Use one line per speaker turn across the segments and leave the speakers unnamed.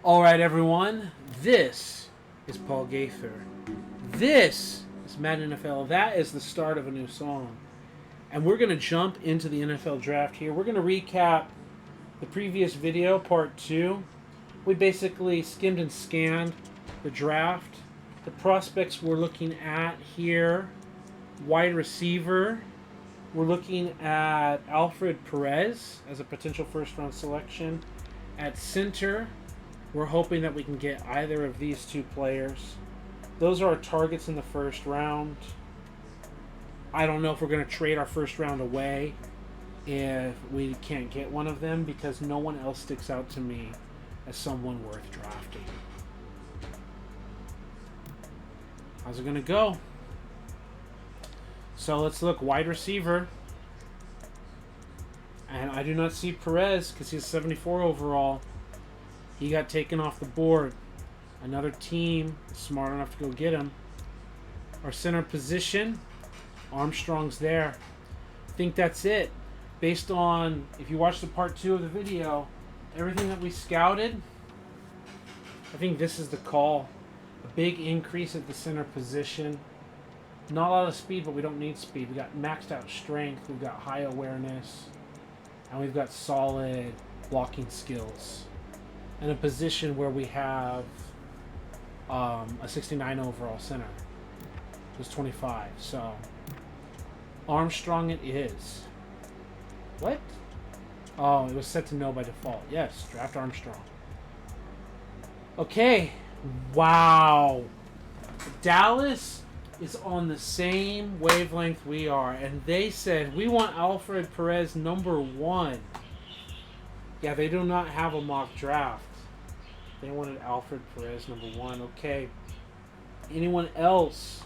Alright everyone, this is Paul Gaither. This is Madden NFL. That is the start of a new song. And we're going to jump into the NFL draft here. We're going to recap the previous video, part 2. We basically skimmed and scanned the draft. The prospects we're looking at here. Wide receiver. We're looking at Alfred Perez as a potential first-round selection. At center, we're hoping that we can get either of these two players. Those are our targets in the first round. I don't know if we're going to trade our first round away if we can't get one of them, because no one else sticks out to me as someone worth drafting. How's it going to go? So let's look. Wide receiver. And I do not see Perez because he's 74 overall. He got taken off the board. Another team is smart enough to go get him. Our center position, Armstrong's there. I think that's it. Based on, if you watch the part 2 of the video, everything that we scouted, I think this is the call. A big increase at the center position. Not a lot of speed, but we don't need speed. We got maxed out strength. We've got high awareness. And we've got solid blocking skills. In a position where we have a 69 overall center. Who's 25. So, Armstrong it is. What? Oh, it was set to no by default. Yes, draft Armstrong. Okay. Wow. Dallas is on the same wavelength we are, and they said we want Alfred Perez number 1. Yeah, they do not have a mock draft. They wanted Alfred Perez number 1. Okay. Anyone else?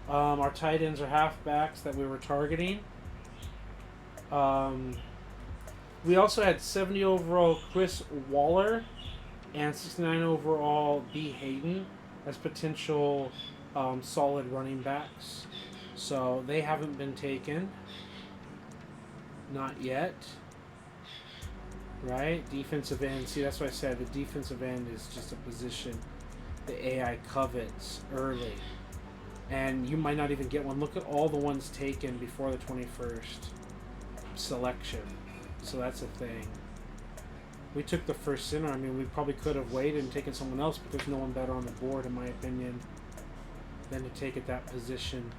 Our tight ends or halfbacks that we were targeting. We also had 70 overall Chris Waller and 69 overall B. Hayden as potential solid running backs. So they haven't been taken. Not yet. Right? Defensive end. See, that's what I said. The defensive end is just a position the AI covets early. And you might not even get one. Look at all the ones taken before the 21st selection. So that's a thing. We took the first center. I mean, we probably could have waited and taken someone else, but there's no one better on the board, in my opinion, than to take at that position.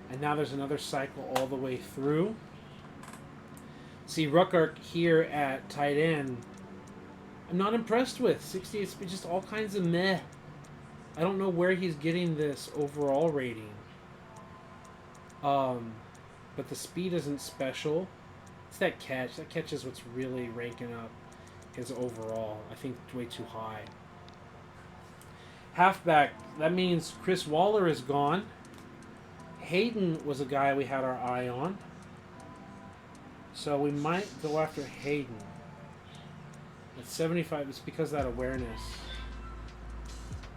And now there's another cycle all the way through. See, Ruckart here at tight end, I'm not impressed with. 68 speed, just all kinds of meh. I don't know where he's getting this overall rating. But the speed isn't special. It's that catch. That catch is what's really ranking up his overall. I think way too high. Halfback, that means Chris Waller is gone. Hayden was a guy we had our eye on. So we might go after Hayden. At 75, it's because of that awareness.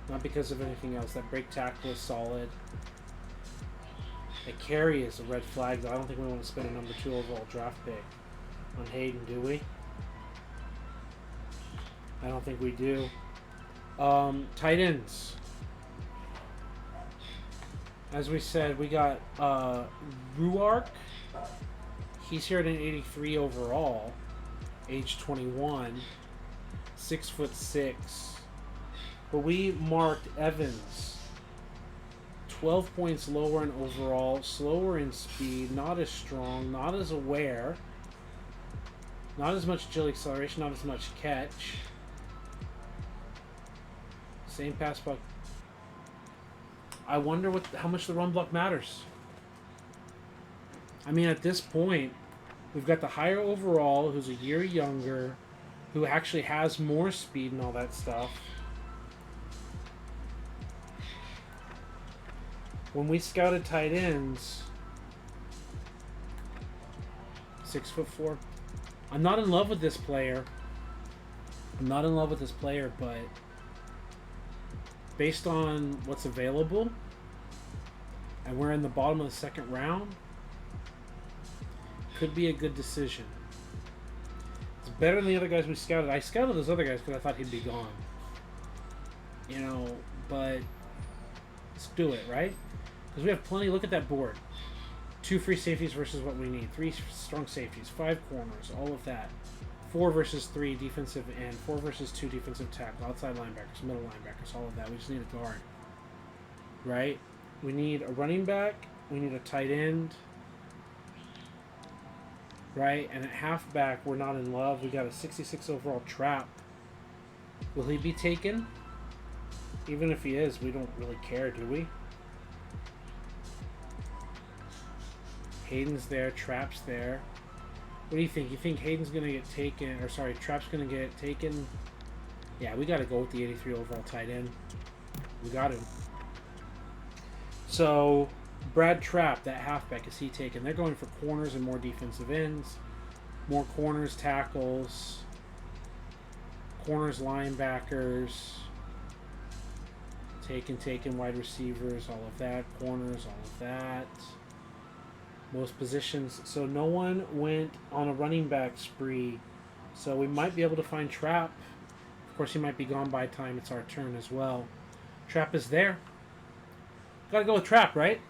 Not because of anything else. That break tackle is solid. The carry is a red flag, though. I don't think we want to spend a number 2 overall draft pick on Hayden, do we? I don't think we do. Tight ends. As we said, we got Ruark. He's here at an 83 overall, age 21, 6'6". But we marked Evans, 12 points lower in overall, slower in speed, not as strong, not as aware, not as much agility acceleration, not as much catch. Same pass block. I wonder how much the run block matters. I mean, at this point, we've got the higher overall, who's a year younger, who actually has more speed and all that stuff. When we scouted tight ends, 6'4". I'm not in love with this player. But based on what's available, and we're in the bottom of the second round, could be a good decision. It's Better than the other guys we scouted. I scouted those other guys because I thought he'd be gone. You know, but let's do it, right? Because we have plenty. Look at that board. 2 free safeties versus what we need. 3 strong safeties. 5 corners. All of that. 4 versus 3 defensive end. 4 versus 2 defensive tackle. Outside linebackers. Middle linebackers. All of that. We just need a guard. Right? We need a running back. We need a tight end. Right? And at halfback, we're not in love. We got a 66 overall Trap. Will he be taken? Even if he is, we don't really care, do we? Hayden's there. Trap's there. What do you think? You think Hayden's going to get taken? Or sorry, Trap's going to get taken? Yeah, we got to go with the 83 overall tight end. We got him. So... Brad Trapp, that halfback, is he taken? They're going for corners and more defensive ends. More corners, tackles. Corners, linebackers. Taken, wide receivers, all of that. Corners, all of that. Most positions. So no one went on a running back spree. So we might be able to find Trapp. Of course, he might be gone by the time it's our turn as well. Trapp is there. Gotta go with Trapp, right?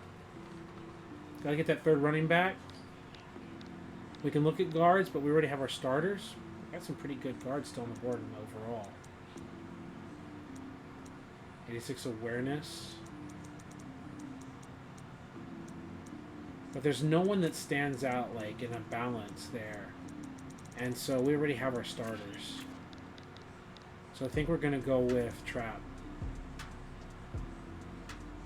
Gotta get that third running back. We can look at guards, but we already have our starters. Got some pretty good guards still on the board overall. 86 awareness. But there's no one that stands out like in a balance there. And so we already have our starters. So I think we're going to go with Trap.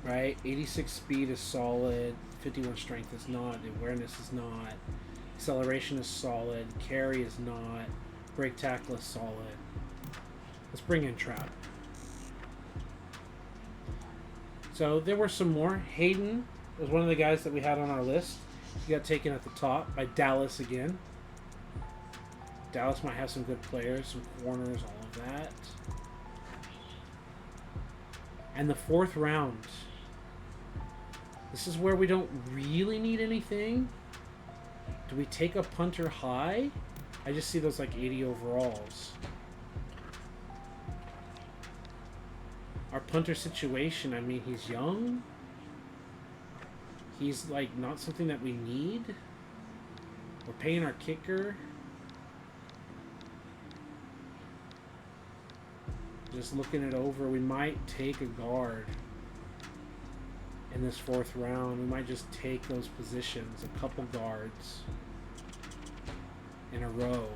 Right? 86 speed is solid. 51 strength is not. The awareness is not. Acceleration is solid. Carry is not. Break tackle is solid. Let's bring in Trap. So there were some more. Hayden was one of the guys that we had on our list. He got taken at the top by Dallas again. Dallas might have some good players, some corners, all of that. And the 4th round. This is where we don't really need anything. Do we take a punter high? I just see those like 80 overalls. Our punter situation, I mean, he's young. He's like not something that we need. We're paying our kicker. Just looking it over, we might take a guard. In this 4th round, we might just take those positions, a couple guards in a row.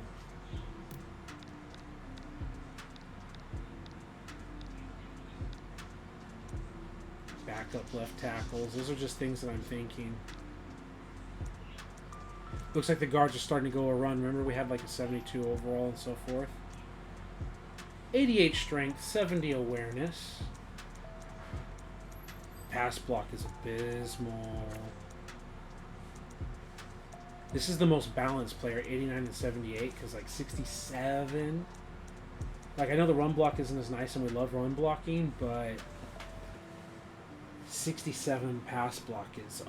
Backup left tackles. Those are just things that I'm thinking. Looks like the guards are starting to go a run. Remember we had like a 72 overall and so forth. 88 strength, 70 awareness. Pass block is abysmal. This is the most balanced player, 89 and 78, because like 67. Like I know the run block isn't as nice and we love run blocking, but 67 pass block is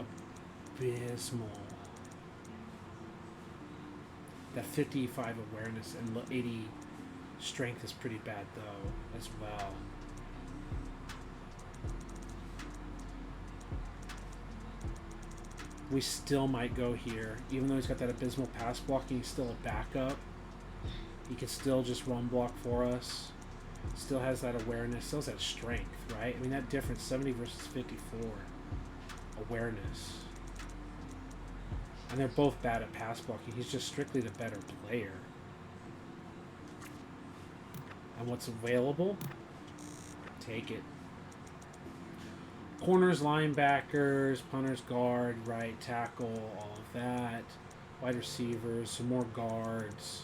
abysmal. That 55 awareness and 80 strength is pretty bad though, as well. We still might go here. Even though he's got that abysmal pass blocking, he's still a backup. He can still just run block for us. Still has that awareness. Still has that strength, right? I mean, that difference, 70 versus 54. Awareness. And they're both bad at pass blocking. He's just strictly the better player. And what's available? Take it. Corners, linebackers, punters, guard, right tackle, all of that. Wide receivers, some more guards,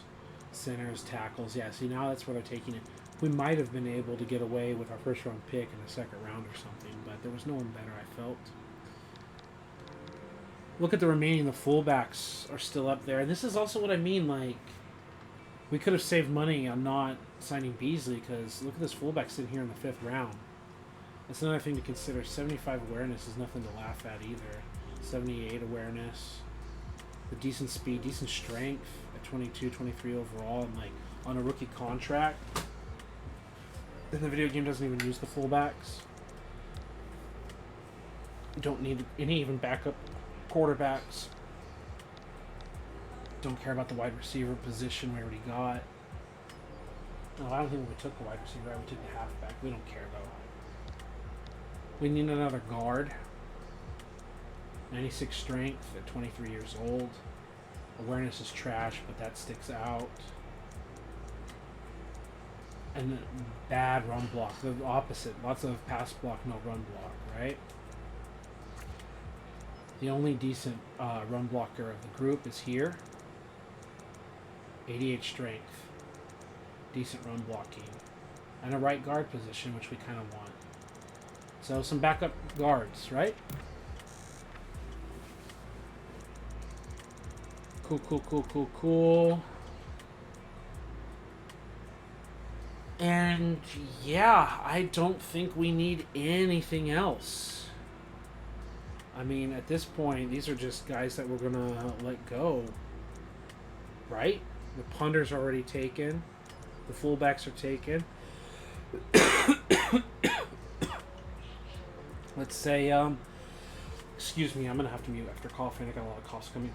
centers, tackles. Yeah, see, now that's where they're taking it. We might have been able to get away with our first round pick in the 2nd round or something, but there was no one better, I felt. Look at the remaining. The fullbacks are still up there. And this is also what I mean, like, we could have saved money on not signing Beasley, because look at this fullback sitting here in the 5th round. That's another thing to consider. 75 awareness is nothing to laugh at either. 78 awareness. The decent speed, decent strength at 22, 23 overall, and like on a rookie contract. And the video game doesn't even use the fullbacks. You don't need any even backup quarterbacks. Don't care about the wide receiver position we already got. No, I don't think we took the wide receiver. We took the halfback. We don't care though. We need another guard. 96 strength at 23 years old. Awareness is trash, but that sticks out. And bad run block. The opposite. Lots of pass block, no run block, right? The only decent run blocker of the group is here. 88 strength. Decent run blocking. And a right guard position, which we kind of want. So some backup guards, right? Cool. And yeah, I don't think we need anything else. I mean, at this point, these are just guys that we're gonna let go. Right? The punter's already taken. The fullbacks are taken. Let's say, excuse me, I'm gonna have to mute after coughing. I got a lot of coughs coming.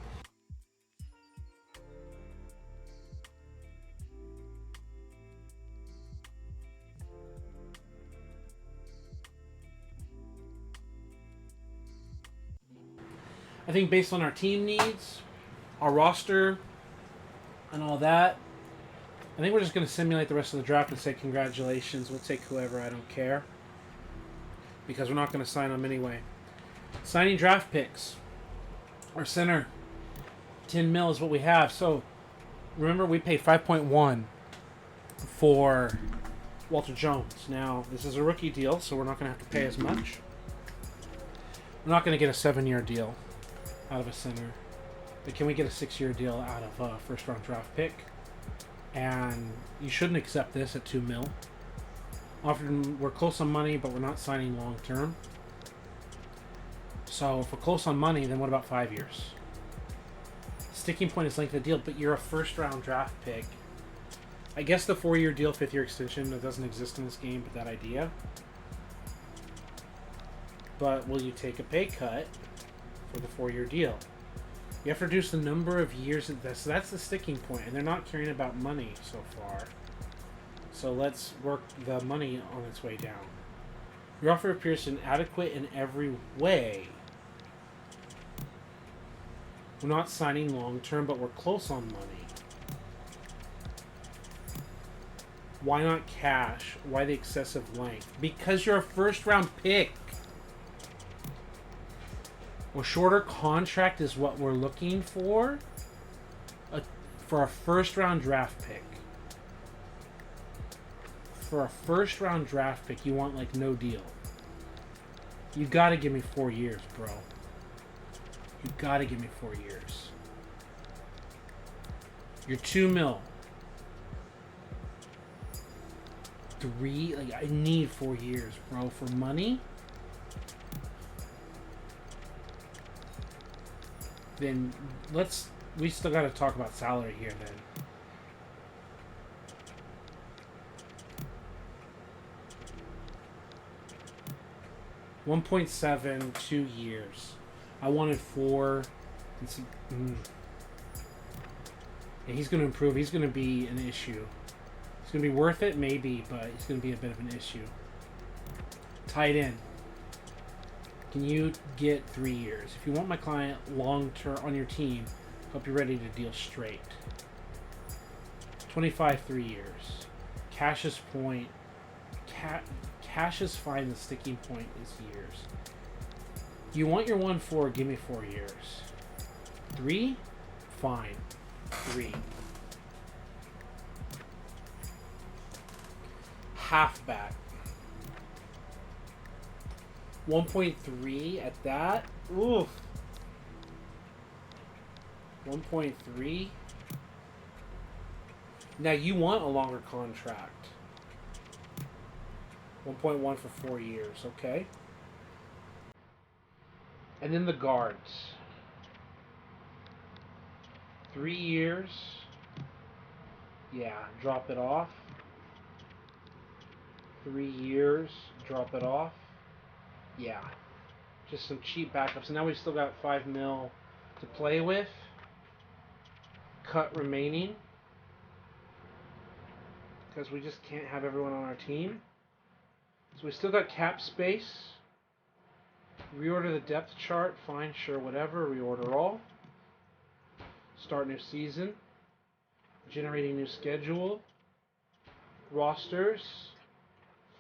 I think based on our team needs, our roster, and all that, I think we're just going to simulate the rest of the draft and say congratulations. We'll take whoever, I don't care. Because we're not going to sign them anyway. Signing draft picks. Our center, 10 mil is what we have. So, remember we paid 5.1 for Walter Jones. Now, this is a rookie deal, so we're not going to have to pay as much. We're not going to get a 7-year deal out of a center. But can we get a 6-year deal out of a first-round draft pick? And you shouldn't accept this at 2 mil. Often we're close on money, but we're not signing long-term. So if we're close on money, then what about 5 years? Sticking point is length of the deal, but you're a first-round draft pick. I guess the 4-year deal, 5th-year extension, that doesn't exist in this game, but that idea. But will you take a pay cut for the 4-year deal? You have to reduce the number of years of this. So that's the sticking point, and they're not caring about money so far. So let's work the money on its way down. Your offer appears inadequate in every way. We're not signing long-term, but we're close on money. Why not cash? Why the excessive length? Because you're a first-round pick. A shorter contract is what we're looking for. For a first-round draft pick. For a first-round draft pick, you want like no deal. You gotta give me 4 years, bro. You gotta give me 4 years. You're 2 mil. 3, like I need 4 years, bro, for money. Then we still got to talk about salary here then. $1.7, 2 years. I wanted 4. And he's going to improve. He's going to be an issue. It's going to be worth it, maybe, but it's going to be a bit of an issue. Tight end. Can you get 3 years? If you want my client long-term on your team, hope you're ready to deal straight. 25, 3 years. Cash's point. Cash is fine. The sticking point is years. You want your 1-4, give me 4 years. 3? Fine. 3. Halfback. 1.3 at that. Oof. 1.3. Now you want a longer contract. 1.1 for 4 years, okay? And then the guards. 3 years. Yeah, drop it off. 3 years, drop it off. Yeah, just some cheap backups. And now we've still got 5 mil to play with. Cut remaining, because we just can't have everyone on our team. So we still got cap space. Reorder the depth chart. Fine, sure, whatever. Reorder all. Start new season. Generating new schedule. Rosters.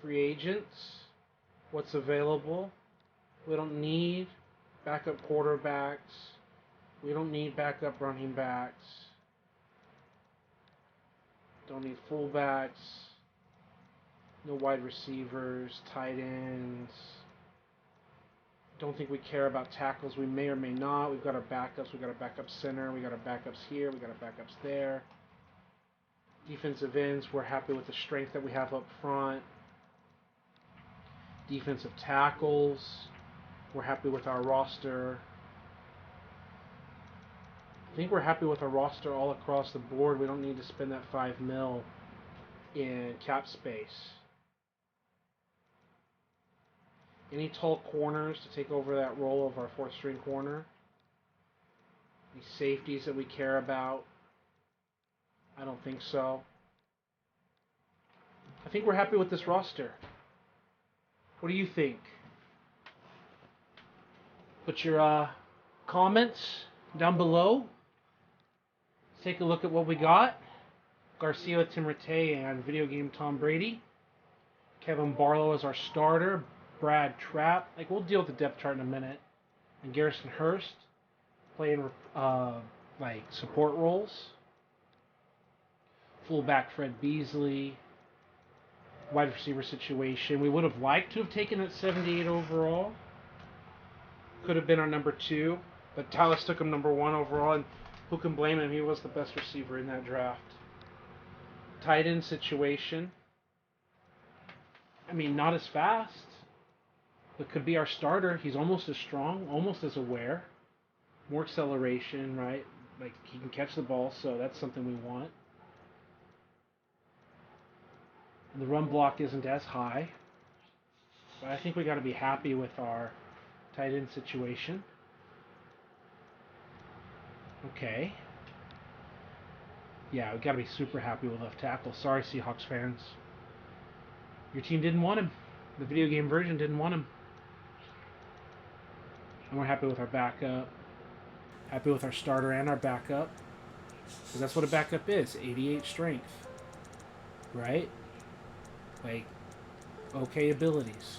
Free agents. What's available. We don't need backup quarterbacks. We don't need backup running backs. Don't need fullbacks. No wide receivers, tight ends. Don't think we care about tackles. We may or may not. We've got our backups. We've got a backup center. We've got our backups here. We've got our backups there. Defensive ends, we're happy with the strength that we have up front. Defensive tackles, we're happy with our roster. I think we're happy with our roster all across the board. We don't need to spend that 5 mil in cap space. Any tall corners to take over that role of our 4th string corner? Any safeties that we care about? I don't think so. I think we're happy with this roster. What do you think? Put your comments down below. Let's take a look at what we got. Garcia with Tim Rattay and Video Game Tom Brady. Kevin Barlow as our starter. Brad Trapp. Like, we'll deal with the depth chart in a minute. And Garrison Hurst playing like support roles. Fullback Fred Beasley. Wide receiver situation. We would have liked to have taken it 78 overall. Could have been our number 2. But Tallis took him number 1 overall. And who can blame him? He was the best receiver in that draft. Tight end situation. I mean, not as fast. But could be our starter. He's almost as strong. Almost as aware. More acceleration, right? Like, he can catch the ball. So that's something we want. The run block isn't as high, but I think we got to be happy with our tight end situation. Okay. Yeah, we got to be super happy with left tackle. Sorry, Seahawks fans. Your team didn't want him. The video game version didn't want him. And we're happy with our backup. Happy with our starter and our backup. Because that's what a backup is. 88 strength. Right? Like, okay abilities.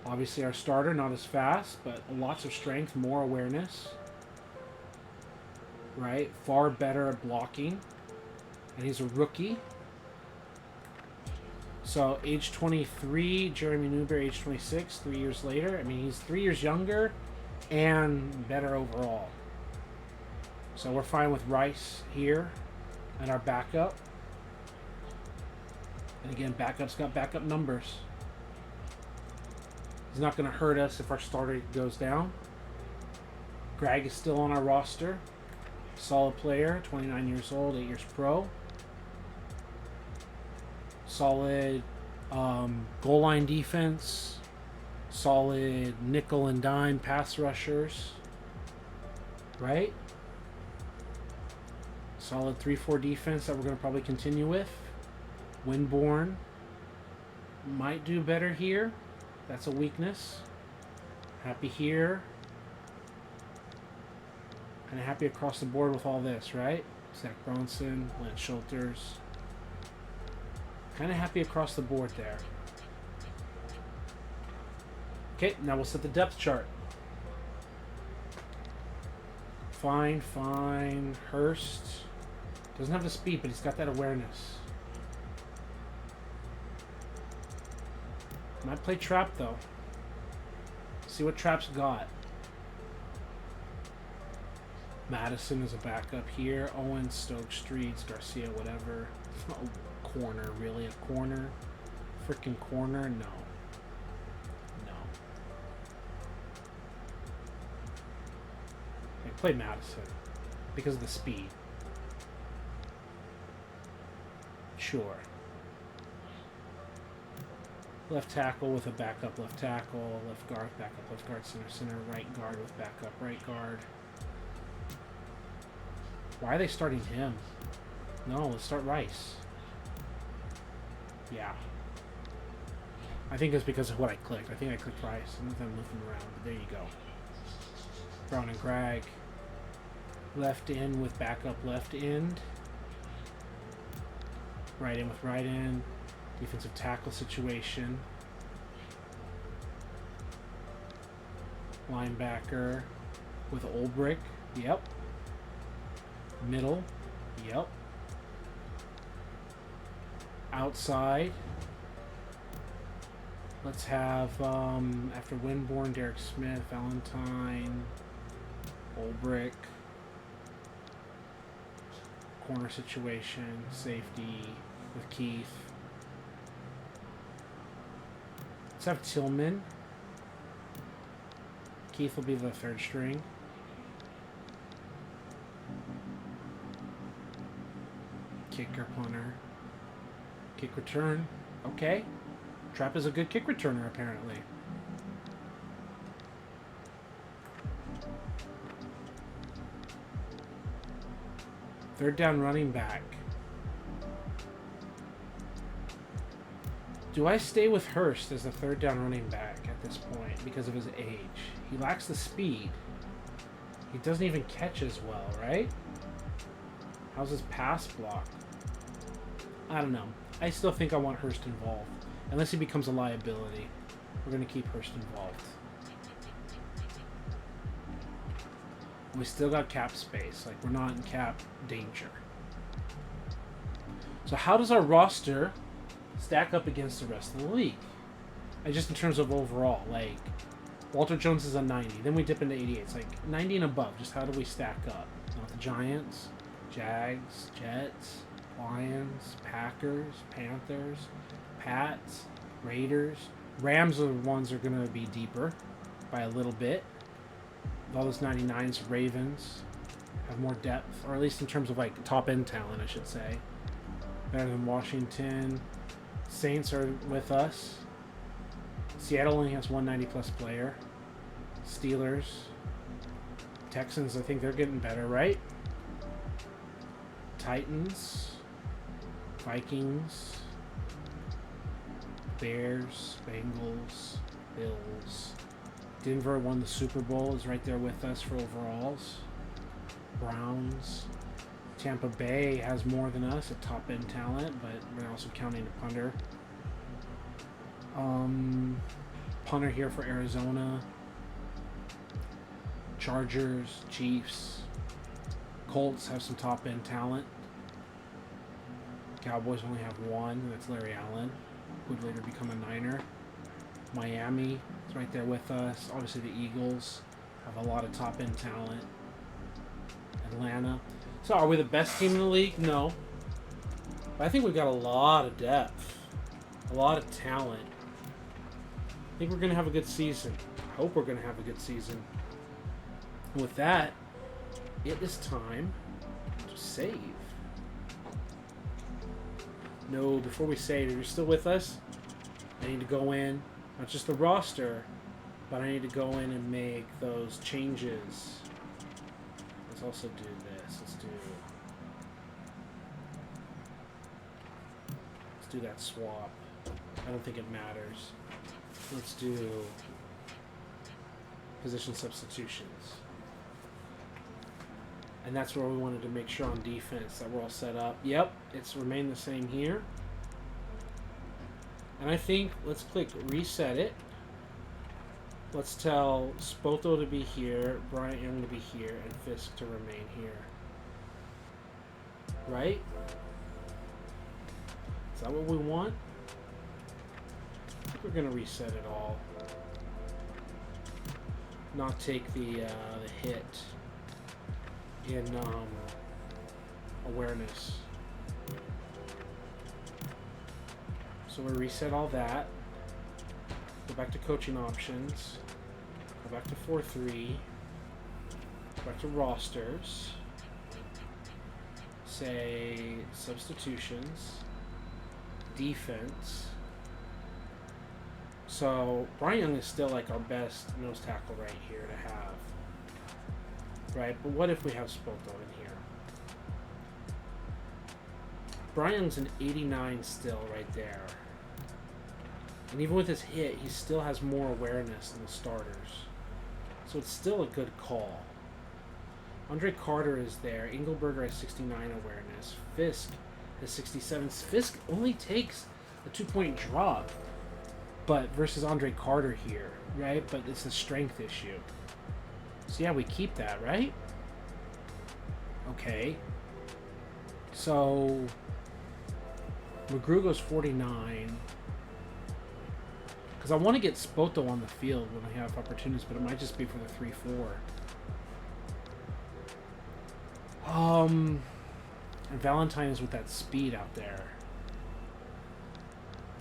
Obviously our starter, not as fast, but lots of strength, more awareness. Right? Far better at blocking. And he's a rookie. So, age 23, Jeremy Newberry, age 26, 3 years later. I mean, he's 3 years younger and better overall. So, we're fine with Rice here and our backup. And again, backup's got backup numbers. He's not going to hurt us if our starter goes down. Greg is still on our roster. Solid player, 29 years old, 8 years pro. Solid goal line defense. Solid nickel and dime pass rushers. Right? Solid 3-4 defense that we're going to probably continue with. Winborn might do better here. That's a weakness. Happy here. Kind of happy across the board with all this, right? Zach Bronson, Lance Schulters. Kind of happy across the board there. Okay, now we'll set the depth chart. Fine. Hurst. Doesn't have the speed, but he's got that awareness. Might play Trap, though. See what Trap's got. Madison is a backup here. Owen, Stokes, Streets, Garcia, whatever. Oh, corner, really? A corner? Freaking corner? No. Hey, play Madison. because of the speed. Sure. Left tackle with a backup left tackle, left guard, backup left guard, center, right guard with backup right guard. Why are they starting him? No, let's start Rice. Yeah. I think it's because of what I clicked. I think I clicked Rice. I'm looking around, but there you go. Brown and Greg. Left end with backup left end. Right end with right end. Defensive tackle situation. Linebacker with Olbrich. Yep. Middle. Yep. Outside. Let's have, after Winborn, Derek Smith, Valentine, Olbrich. Corner situation. Safety with Keith. Let's have Tillman. Keith will be the third string. Kicker, punter. Kick return. Okay. Trapp is a good kick returner, apparently. Third down running back. Do I stay with Hurst as the third down running back at this point because of his age? He lacks the speed. He doesn't even catch as well, right? How's his pass block? I don't know. I still think I want Hurst involved. Unless he becomes a liability. We're going to keep Hurst involved. We still got cap space. Like, we're not in cap danger. So how does our roster stack up against the rest of the league? Just in terms of overall, like, Walter Jones is a 90. Then we dip into 88. It's like 90 and above. Just how do we stack up? Not the Giants, Jags, Jets, Lions, Packers, Panthers, Pats, Raiders. Rams are the ones that are going to be deeper by a little bit. All those 99s, Ravens have more depth, or at least in terms of like top end talent, I should say. Better than Washington. Saints are with us. Seattle only has 190 plus player. Steelers. Texans, I think they're getting better, right? Titans. Vikings. Bears. Bengals. Bills. Denver won the Super Bowl, is right there with us for overalls. Browns. Tampa Bay has more than us at top end talent, but we're also counting a punter. Punter here for Arizona. Chargers, Chiefs. Colts have some top end talent. Cowboys only have one, that's Larry Allen, who would later become a Niner. Miami is right there with us. Obviously the Eagles have a lot of top end talent. Atlanta. So are we the best team in the league? No. But I think we've got a lot of depth. A lot of talent. I think we're going to have a good season. I hope we're going to have a good season. And with that, it is time to save. No, before we save, if you're still with us, I need to go in, not just the roster, but I need to go in and make those changes. Let's also do this. Let's do that swap. I don't think it matters. Let's do position substitutions. And that's where we wanted to make sure on defense that we're all set up. Yep, it's remained the same here. And I think, let's click reset it. Let's tell Spoto to be here, Bryant Young to be here, and Fisk to remain here. Right? Is that what we want? I think we're going to reset it all. Not take the hit in awareness. So we reset all that. Go back to coaching options. Go back to 4-3. Go back to rosters. say substitutions, defense. So Brian Young is still like our best nose tackle right here to have. Right, but what if we have Spoto in here? Brian Young's an 89 still right there. And even with his hit, he still has more awareness than the starters. So it's still a good call. Andre Carter is there. Engelberger has 69 awareness. Fisk has 67. Fisk only takes a 2-point drop, but versus Andre Carter here, right? But it's a strength issue. So yeah, we keep that, right? Okay. So McGrew goes 49. Because I want to get Spoto on the field when we have opportunities, but it might just be for the 3-4. And Valentine is with that speed out there.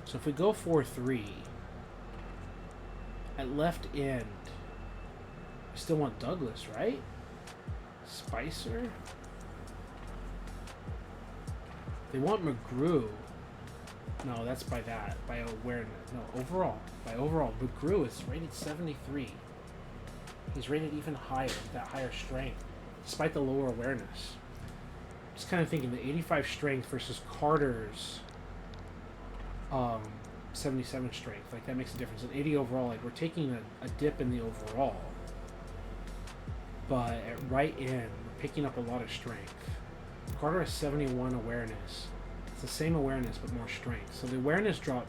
So if we go 4-3, at left end, we still want Douglas, right? Spicer? They want McGrew. No, that's by that. By awareness. No, overall. By overall. McGrew is rated 73. He's rated even higher, with that higher strength, despite the lower awareness. Just kind of thinking the 85 strength versus Carter's 77 strength. Like, that makes a difference. At 80 overall, like, we're taking a dip in the overall. But at right end, we're picking up a lot of strength. Carter has 71 awareness. It's the same awareness, but more strength. So the awareness drop,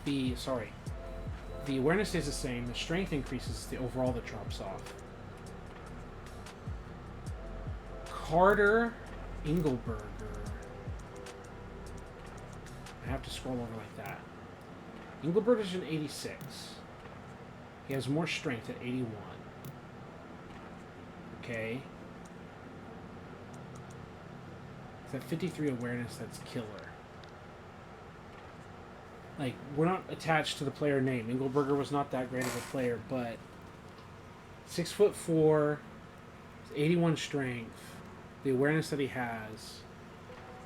the awareness stays the same, the strength increases, the overall that drops off. Carter, Engelberger. I have to scroll over like that. Engelberger's an 86. He has more strength at 81. Okay. It's at 53 awareness, that's killer. Like, we're not attached to the player name. Engelberger was not that great of a player, but 6'4", 81 strength, the awareness that he has,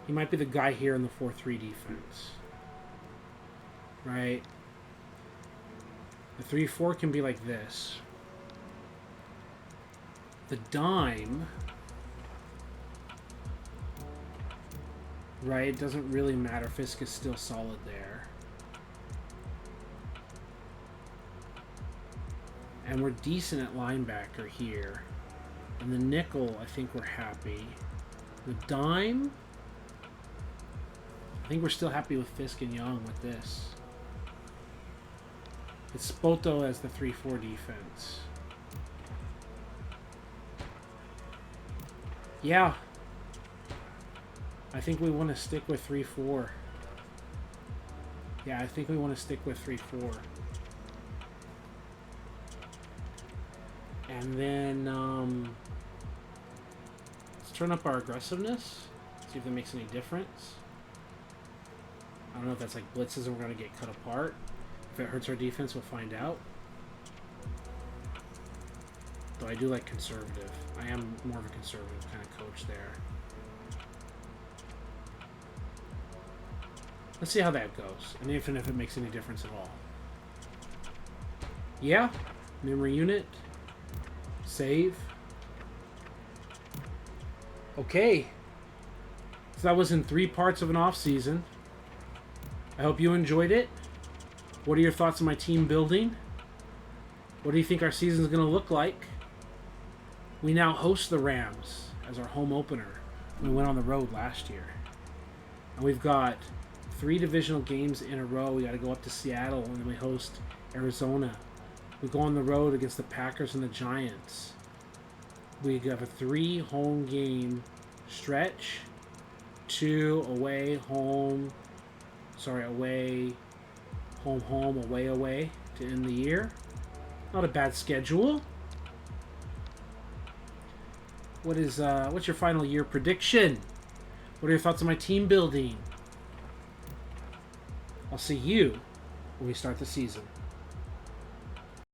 he might be the guy here in the 4-3 defense. Right? The 3-4 can be like this. The dime, right, it doesn't really matter. Fisk is still solid there. And we're decent at linebacker here. And the nickel, I think we're happy. The dime, I think we're still happy with Fisk and Young with this. It's Spoto as the 3-4 defense. Yeah. I think we want to stick with 3-4. Yeah, I think we want to stick with 3-4. And then, let's turn up our aggressiveness. See if that makes any difference. I don't know if that's like blitzes and we're going to get cut apart. If it hurts our defense, we'll find out. Though I do like conservative. I am more of a conservative kind of coach there. Let's see how that goes. And even if it makes any difference at all. Yeah. Memory unit. Save. Okay. So that was in 3 parts of an off season. I hope you enjoyed it. What are your thoughts on my team building? What do you think our season is going to look like? We now host the Rams as our home opener. We went on the road last year. And we've got 3 divisional games in a row. We got to go up to Seattle and then we host Arizona. We go on the road against the Packers and the Giants. We have a 3 home game stretch. 2 away, home. Sorry, away, home, home, away, away to end the year. Not a bad schedule. What's your final year prediction? What are your thoughts on my team building? I'll see you when we start the season.